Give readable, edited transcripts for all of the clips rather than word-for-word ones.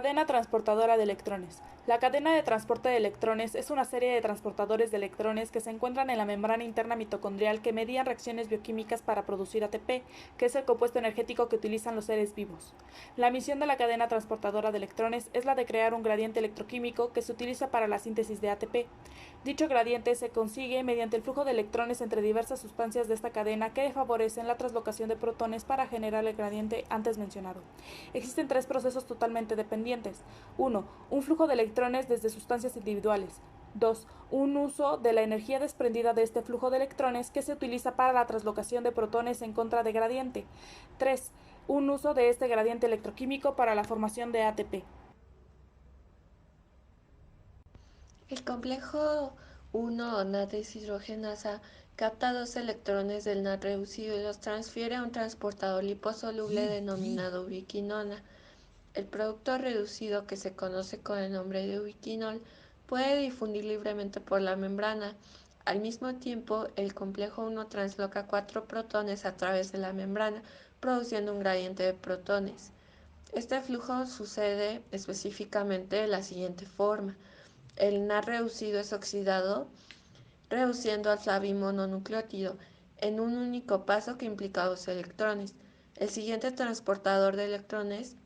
Cadena transportadora de electrones. La cadena de transporte de electrones es una serie de transportadores de electrones que se encuentran en la membrana interna mitocondrial que median reacciones bioquímicas para producir ATP, que es el compuesto energético que utilizan los seres vivos. La misión de la cadena transportadora de electrones es la de crear un gradiente electroquímico que se utiliza para la síntesis de ATP. Dicho gradiente se consigue mediante el flujo de electrones entre diversas sustancias de esta cadena que favorecen la translocación de protones para generar el gradiente antes mencionado. Existen tres procesos totalmente dependientes. 1. Un flujo de electrones desde sustancias individuales. 2. Un uso de la energía desprendida de este flujo de electrones que se utiliza para la translocación de protones en contra de gradiente. 3. Un uso de este gradiente electroquímico para la formación de ATP. El complejo 1 o NAD deshidrogenasa capta dos electrones del NAD reducido y los transfiere a un transportador liposoluble denominado ubiquinona. El producto reducido, que se conoce con el nombre de ubiquinol, puede difundir libremente por la membrana. Al mismo tiempo, el complejo 1 transloca cuatro protones a través de la membrana, produciendo un gradiente de protones. Este flujo sucede específicamente de la siguiente forma. El NAD reducido es oxidado, reduciendo al flavimononucleótido en un único paso que implica dos electrones. El siguiente transportador de electrones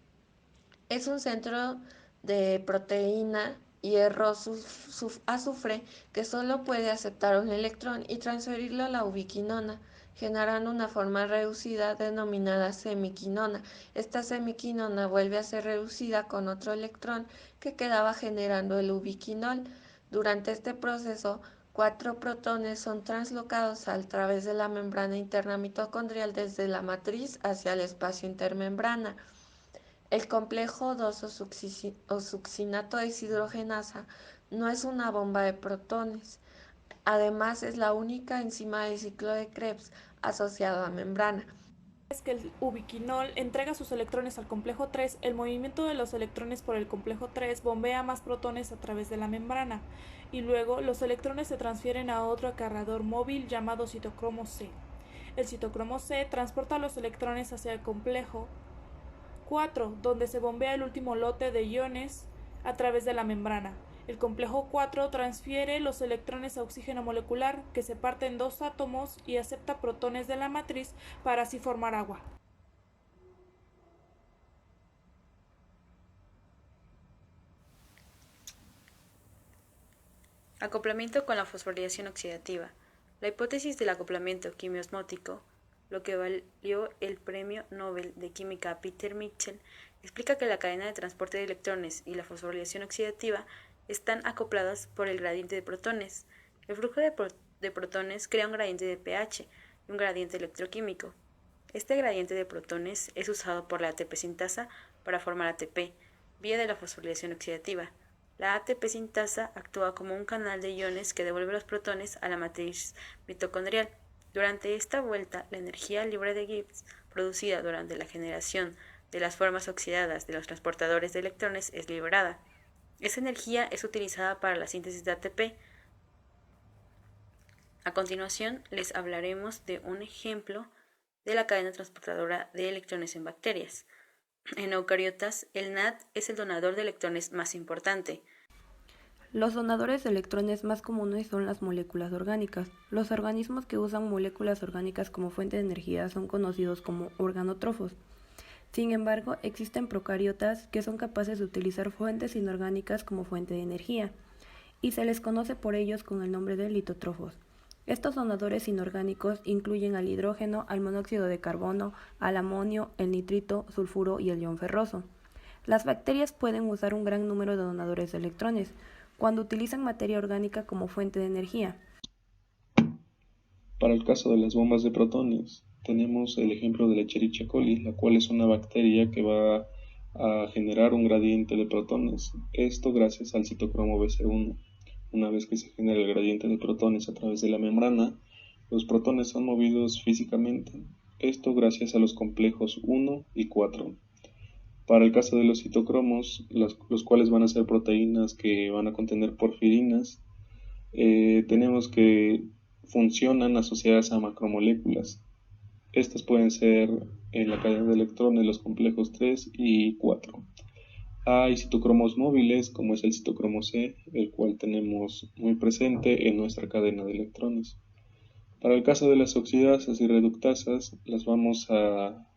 es un centro de proteína hierro-azufre que solo puede aceptar un electrón y transferirlo a la ubiquinona, generando una forma reducida denominada semiquinona. Esta semiquinona vuelve a ser reducida con otro electrón que quedaba generando el ubiquinol. Durante este proceso, cuatro protones son translocados a través de la membrana interna mitocondrial desde la matriz hacia el espacio intermembrana. El complejo 2-o-succinato deshidrogenasa no es una bomba de protones. Además, es la única enzima de ciclo de Krebs asociado a membrana. Es que el ubiquinol entrega sus electrones al complejo 3, el movimiento de los electrones por el complejo 3 bombea más protones a través de la membrana y luego los electrones se transfieren a otro acarreador móvil llamado citocromo C. El citocromo C transporta los electrones hacia el complejo 4, donde se bombea el último lote de iones a través de la membrana. El complejo 4 transfiere los electrones a oxígeno molecular, que se parte en dos átomos y acepta protones de la matriz para así formar agua. Acoplamiento con la fosforilación oxidativa. La hipótesis del acoplamiento quimiosmótico, lo que valió el Premio Nobel de Química a Peter Mitchell, explica que la cadena de transporte de electrones y la fosforilación oxidativa están acopladas por el gradiente de protones. El flujo de protones crea un gradiente de pH y un gradiente electroquímico. Este gradiente de protones es usado por la ATP sintasa para formar ATP, vía de la fosforilación oxidativa. La ATP sintasa actúa como un canal de iones que devuelve los protones a la matriz mitocondrial. Durante esta vuelta, la energía libre de Gibbs producida durante la generación de las formas oxidadas de los transportadores de electrones es liberada. Esa energía es utilizada para la síntesis de ATP. A continuación, les hablaremos de un ejemplo de la cadena transportadora de electrones en bacterias. En eucariotas, el NAD es el donador de electrones más importante. Los donadores de electrones más comunes son las moléculas orgánicas. Los organismos que usan moléculas orgánicas como fuente de energía son conocidos como organótrofos. Sin embargo, existen procariotas que son capaces de utilizar fuentes inorgánicas como fuente de energía, y se les conoce por ellos con el nombre de litótrofos. Estos donadores inorgánicos incluyen al hidrógeno, al monóxido de carbono, al amonio, el nitrito, sulfuro y el ion ferroso. Las bacterias pueden usar un gran número de donadores de electrones cuando utilizan materia orgánica como fuente de energía. Para el caso de las bombas de protones, tenemos el ejemplo de la Escherichia coli, la cual es una bacteria que va a generar un gradiente de protones. Esto gracias al citocromo BC1. Una vez que se genera el gradiente de protones a través de la membrana, los protones son movidos físicamente. Esto gracias a los complejos 1 y 4. Para el caso de los citocromos, los cuales van a ser proteínas que van a contener porfirinas, tenemos que funcionan asociadas a macromoléculas. Estas pueden ser en la cadena de electrones los complejos 3 y 4. Hay citocromos móviles, como es el citocromo C, el cual tenemos muy presente en nuestra cadena de electrones. Para el caso de las oxidasas y reductasas, las vamos a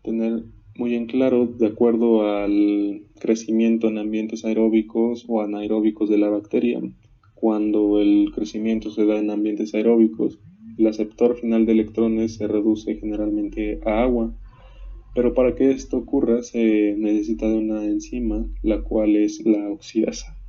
tener muy en claro de acuerdo al crecimiento en ambientes aeróbicos o anaeróbicos de la bacteria. Cuando el crecimiento se da en ambientes aeróbicos, el aceptor final de electrones se reduce generalmente a agua, pero para que esto ocurra se necesita de una enzima, la cual es la oxidasa.